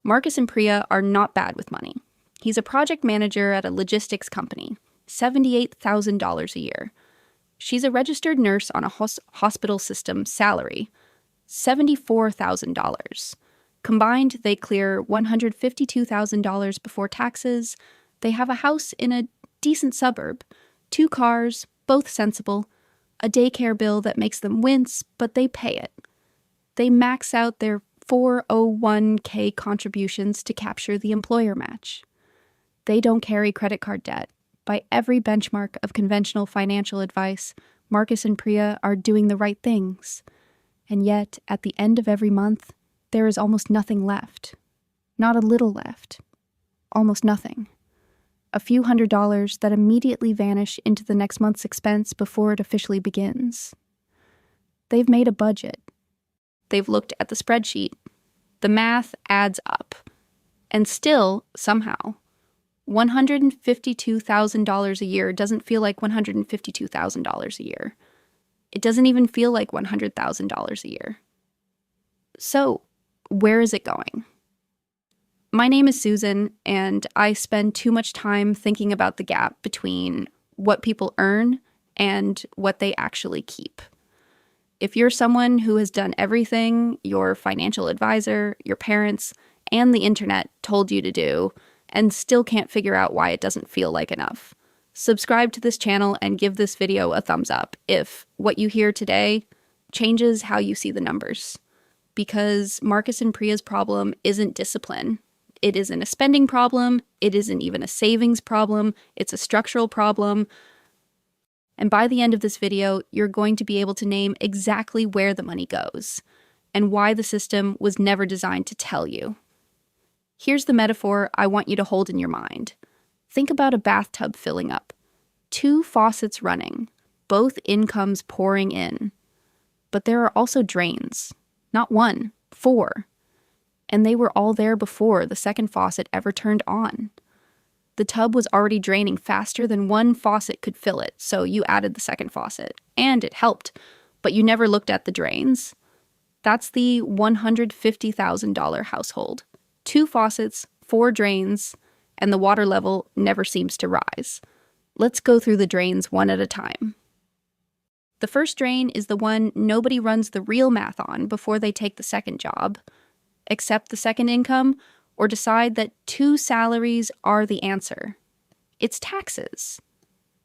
Marcus and Priya are not bad with money. He's a project manager at a logistics company, $78,000 a year. She's a registered nurse on a hospital system salary, $74,000. Combined, they clear $152,000 before taxes. They have a house in a decent suburb, 2 cars, both sensible, a daycare bill that makes them wince, but they pay it. They max out their 401k contributions to capture the employer match. They don't carry credit card debt. By every benchmark of conventional financial advice, Marcus and Priya are doing the right things. And yet, at the end of every month, there is almost nothing left. Not a little left. Almost nothing. A few $100s that immediately vanish into the next month's expense before it officially begins. They've made a budget. They've looked at the spreadsheet. The math adds up. And still, somehow, $152,000 a year doesn't feel like $152,000 a year. It doesn't even feel like $100,000 a year. So, where is it going? My name is Susan, and I spend too much time thinking about the gap between what people earn and what they actually keep. If you're someone who has done everything your financial advisor, your parents, and the internet told you to do, and still can't figure out why it doesn't feel like enough, subscribe to this channel and give this video a thumbs up if what you hear today changes how you see the numbers. Because Marcus and Priya's problem isn't discipline. It isn't a spending problem. It isn't even a savings problem. It's a structural problem. And by the end of this video, you're going to be able to name exactly where the money goes and why the system was never designed to tell you. Here's the metaphor I want you to hold in your mind. Think about a bathtub filling up. 2 faucets running, both incomes pouring in. But there are also drains. Not 1, 4. And they were all there before the second faucet ever turned on. The tub was already draining faster than 1 faucet could fill it, so you added the second faucet. And it helped, but you never looked at the drains. That's the $150,000 household. 2 faucets, 4 drains, and the water level never seems to rise. Let's go through the drains one at a time. The first drain is the one nobody runs the real math on before they take the second job, accept the second income, or decide that 2 salaries are the answer. It's taxes.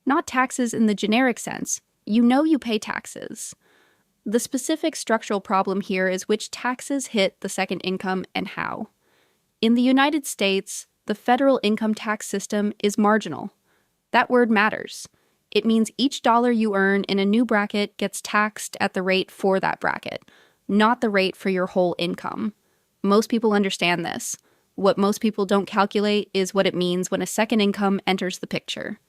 Not taxes in the generic sense. You know you pay taxes. The specific structural problem here is which taxes hit the second income and how. In the United States, the federal income tax system is marginal. That word matters. It means each dollar you earn in a new bracket gets taxed at the rate for that bracket, not the rate for your whole income. Most people understand this. What most people don't calculate is what it means when a second income enters the picture.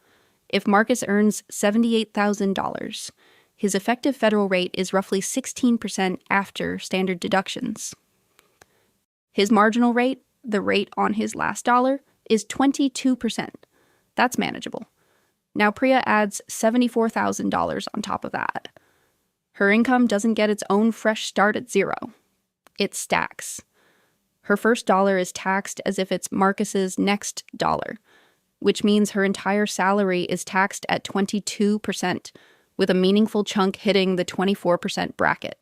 If Marcus earns $78,000, his effective federal rate is roughly 16% after standard deductions. His marginal rate, the rate on his last dollar, is 22%. That's manageable. Now Priya adds $74,000 on top of that. Her income doesn't get its own fresh start at 0. It stacks. Her first dollar is taxed as if it's Marcus's next dollar, which means her entire salary is taxed at 22%, with a meaningful chunk hitting the 24% bracket.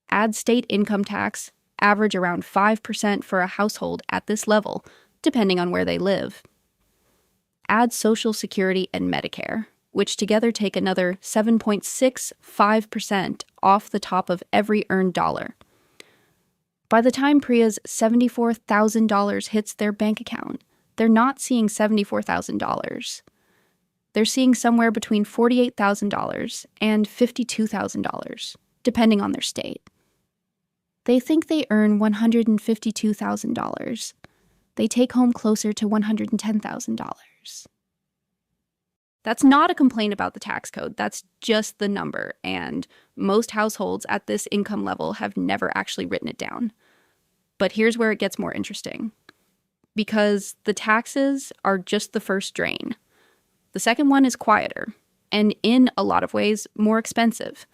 Add state income tax, average around 5% for a household at this level, depending on where they live. Add Social Security and Medicare, which together take another 7.65% off the top of every earned dollar. By the time Priya's $74,000 hits their bank account, they're not seeing $74,000. They're seeing somewhere between $48,000 and $52,000, depending on their state. They think they earn $152,000. They take home closer to $110,000. That's not a complaint about the tax code, that's just the number, and most households at this income level have never actually written it down. But here's where it gets more interesting. Because the taxes are just the first drain. The second one is quieter, and in a lot of ways, more expensive.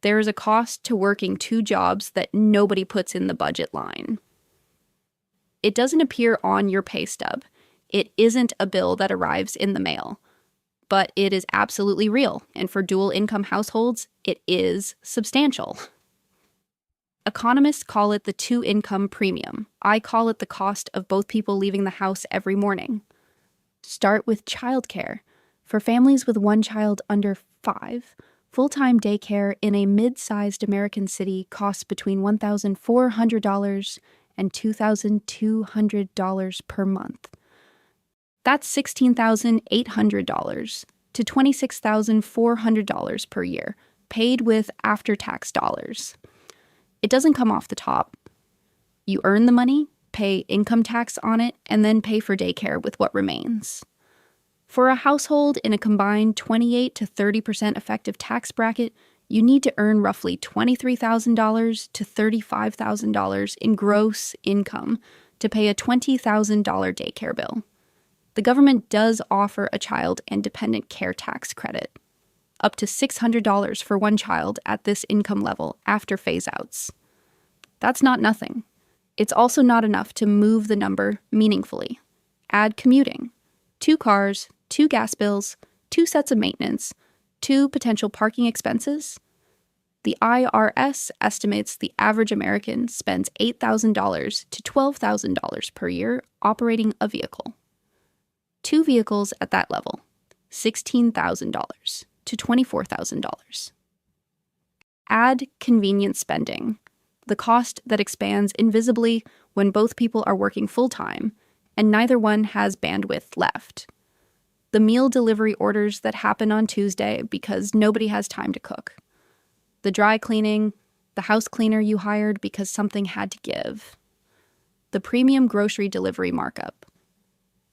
There is a cost to working 2 jobs that nobody puts in the budget line. It doesn't appear on your pay stub. It isn't a bill that arrives in the mail. But it is absolutely real, and for dual-income households, it is substantial. Economists call it the two-income premium. I call it the cost of both people leaving the house every morning. Start with childcare. For families with one child under 5, full-time daycare in a mid-sized American city costs between $1,400 and $2,200 per month. That's $16,800 to $26,400 per year, paid with after-tax dollars. It doesn't come off the top. You earn the money, pay income tax on it, and then pay for daycare with what remains. For a household in a combined 28 to 30% effective tax bracket, you need to earn roughly $23,000 to $35,000 in gross income to pay a $20,000 daycare bill. The government does offer a child and dependent care tax credit, up to $600 for one child at this income level after phase-outs. That's not nothing. It's also not enough to move the number meaningfully. Add commuting. 2 cars, 2 gas bills, 2 sets of maintenance, 2 potential parking expenses. The IRS estimates the average American spends $8,000 to $12,000 per year operating a vehicle. 2 vehicles at that level, $16,000 to $24,000. Add convenience spending, the cost that expands invisibly when both people are working full-time and neither one has bandwidth left. The meal delivery orders that happen on Tuesday because nobody has time to cook. The dry cleaning, the house cleaner you hired because something had to give. The premium grocery delivery markup.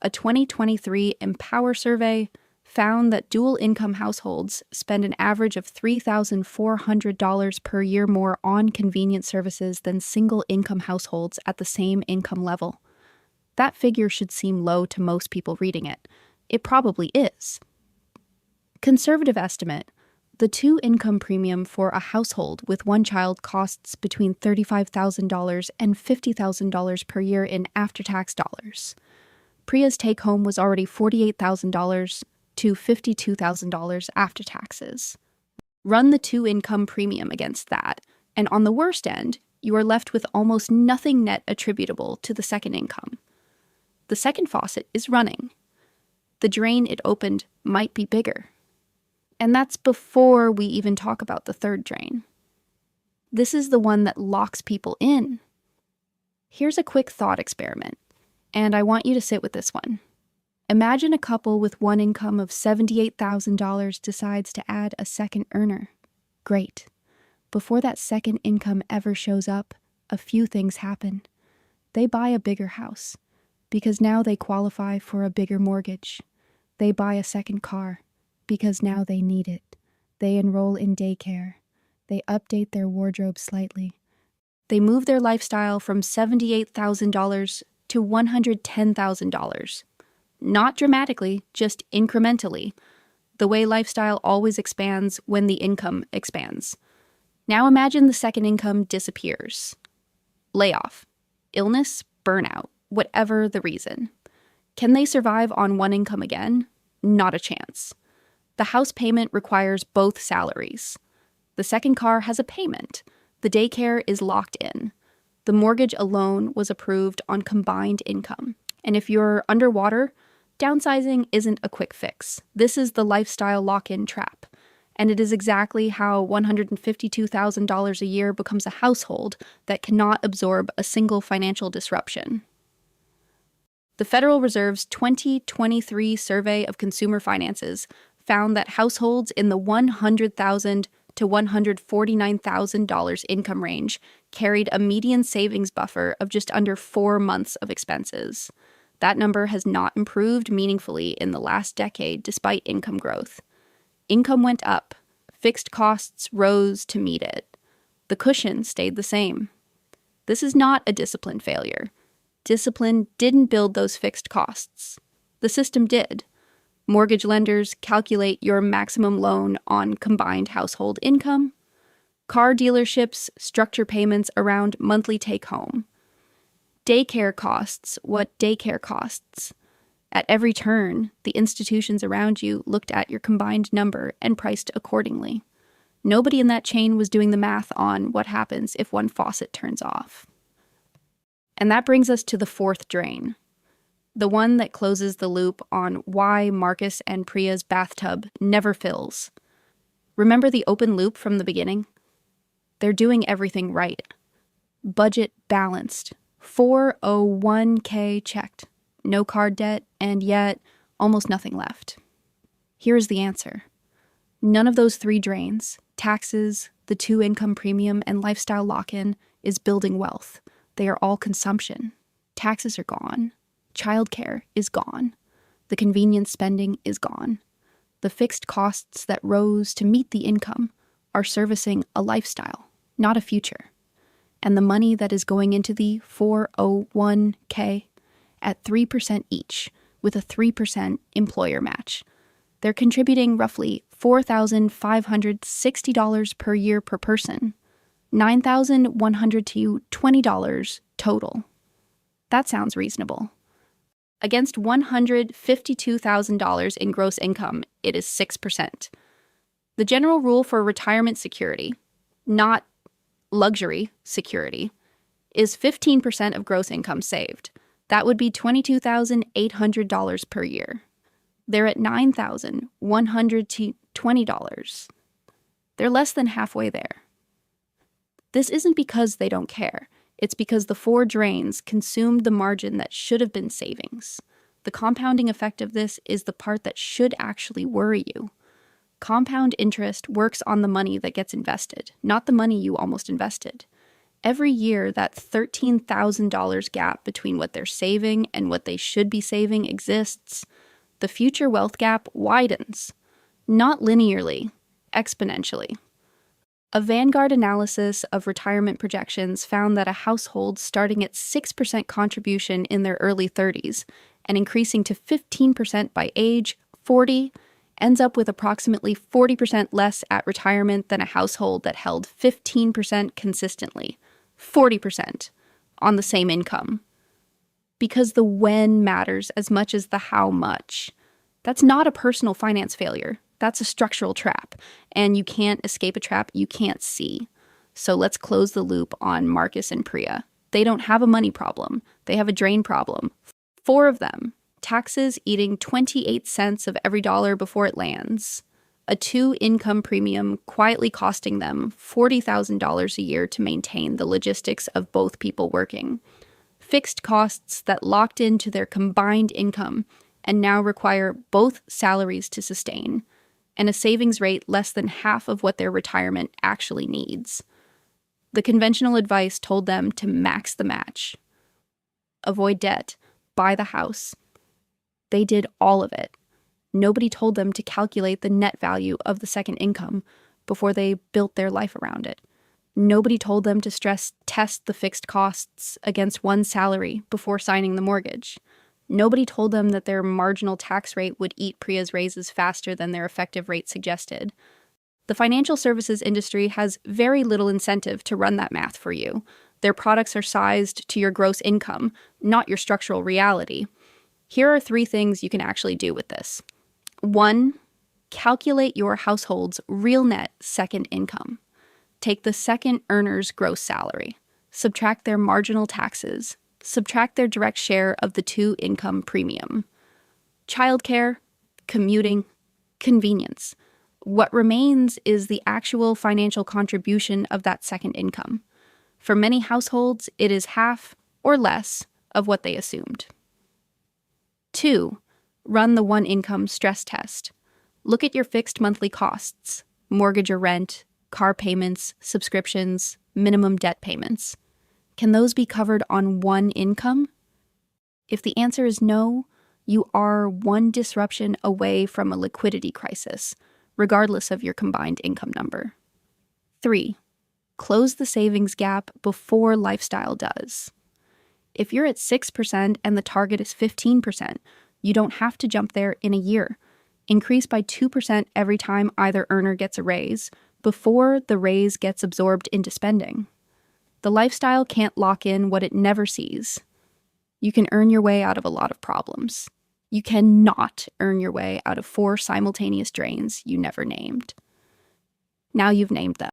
A 2023 Empower survey found that dual-income households spend an average of $3,400 per year more on convenience services than single-income households at the same income level. That figure should seem low to most people reading it. It probably is. Conservative estimate, the two-income premium for a household with one child costs between $35,000 and $50,000 per year in after-tax dollars. Priya's take-home was already $48,000 to $52,000 after taxes. Run the two-income premium against that, and on the worst end, you are left with almost nothing net attributable to the second income. The second faucet is running. The drain it opened might be bigger. And that's before we even talk about the third drain. This is the one that locks people in. Here's a quick thought experiment, and I want you to sit with this one. Imagine a couple with one income of $78,000 decides to add a second earner. Great. Before that second income ever shows up, a few things happen. They buy a bigger house, because now they qualify for a bigger mortgage. They buy a second car, because now they need it. They enroll in daycare. They update their wardrobe slightly. They move their lifestyle from $78,000 to $110,000. Not dramatically, just incrementally. The way lifestyle always expands when the income expands. Now imagine the second income disappears. Layoff, illness, burnout, whatever the reason. Can they survive on one income again? Not a chance. The house payment requires both salaries. The second car has a payment. The daycare is locked in. The mortgage alone was approved on combined income. And if you're underwater, downsizing isn't a quick fix. This is the lifestyle lock-in trap. And it is exactly how $152,000 a year becomes a household that cannot absorb a single financial disruption. The Federal Reserve's 2023 survey of consumer finances found that households in the $100,000 to $149,000 income range carried a median savings buffer of just under 4 months of expenses. That number has not improved meaningfully in the last decade despite income growth. Income went up. Fixed costs rose to meet it. The cushion stayed the same. This is not a discipline failure. Discipline didn't build those fixed costs. The system did. Mortgage lenders calculate your maximum loan on combined household income. Car dealerships structure payments around monthly take-home. Daycare costs what daycare costs. At every turn, the institutions around you looked at your combined number and priced accordingly. Nobody in that chain was doing the math on what happens if one faucet turns off. And that brings us to the fourth drain, the one that closes the loop on why Marcus and Priya's bathtub never fills. Remember the open loop from the beginning? They're doing everything right. Budget balanced. 401k checked. No card debt, and yet almost nothing left. Here is the answer. None of those three drains, taxes, the 2-income premium, and lifestyle lock-in, is building wealth. They are all consumption. Taxes are gone. Childcare is gone. The convenience spending is gone. The fixed costs that rose to meet the income are servicing a lifestyle, not a future. And the money that is going into the 401k at 3% each, with a 3% employer match. They're contributing roughly $4,560 per year per person, $9,120 total. That sounds reasonable. Against $152,000 in gross income, it is 6%. The general rule for retirement security, not luxury security, is 15% of gross income saved. That would be $22,800 per year. They're at $9,120. They're less than halfway there. This isn't because they don't care. It's because the 4 drains consumed the margin that should have been savings. The compounding effect of this is the part that should actually worry you. Compound interest works on the money that gets invested, not the money you almost invested. Every year, that $13,000 gap between what they're saving and what they should be saving exists. The future wealth gap widens, not linearly, exponentially. A Vanguard analysis of retirement projections found that a household starting at 6% contribution in their early 30s and increasing to 15% by age 40 ends up with approximately 40% less at retirement than a household that held 15% consistently. 40% on the same income. Because the when matters as much as the how much. That's not a personal finance failure. That's a structural trap. And you can't escape a trap you can't see. So let's close the loop on Marcus and Priya. They don't have a money problem. They have a drain problem. 4 of them. Taxes eating 28 cents of every dollar before it lands. A 2-income premium quietly costing them $40,000 a year to maintain the logistics of both people working. Fixed costs that locked into their combined income and now require both salaries to sustain, and a savings rate less than half of what their retirement actually needs. The conventional advice told them to max the match. Avoid debt. Buy the house. They did all of it. Nobody told them to calculate the net value of the second income before they built their life around it. Nobody told them to stress test the fixed costs against one salary before signing the mortgage. Nobody told them that their marginal tax rate would eat Priya's raises faster than their effective rate suggested. The financial services industry has very little incentive to run that math for you. Their products are sized to your gross income, not your structural reality. Here are 3 things you can actually do with this. 1, calculate your household's real net second income. Take the second earner's gross salary, subtract their marginal taxes, subtract their direct share of the 2-income premium. Childcare, commuting, convenience. What remains is the actual financial contribution of that second income. For many households, it is half or less of what they assumed. 2, run the 1-income stress test. Look at your fixed monthly costs, mortgage or rent, car payments, subscriptions, minimum debt payments. Can those be covered on one income? If the answer is no, you are one disruption away from a liquidity crisis, regardless of your combined income number. 3, close the savings gap before lifestyle does. If you're at 6% and the target is 15%, you don't have to jump there in a year. Increase by 2% every time either earner gets a raise, before the raise gets absorbed into spending. The lifestyle can't lock in what it never sees. You can earn your way out of a lot of problems. You cannot earn your way out of 4 simultaneous drains you never named. Now you've named them.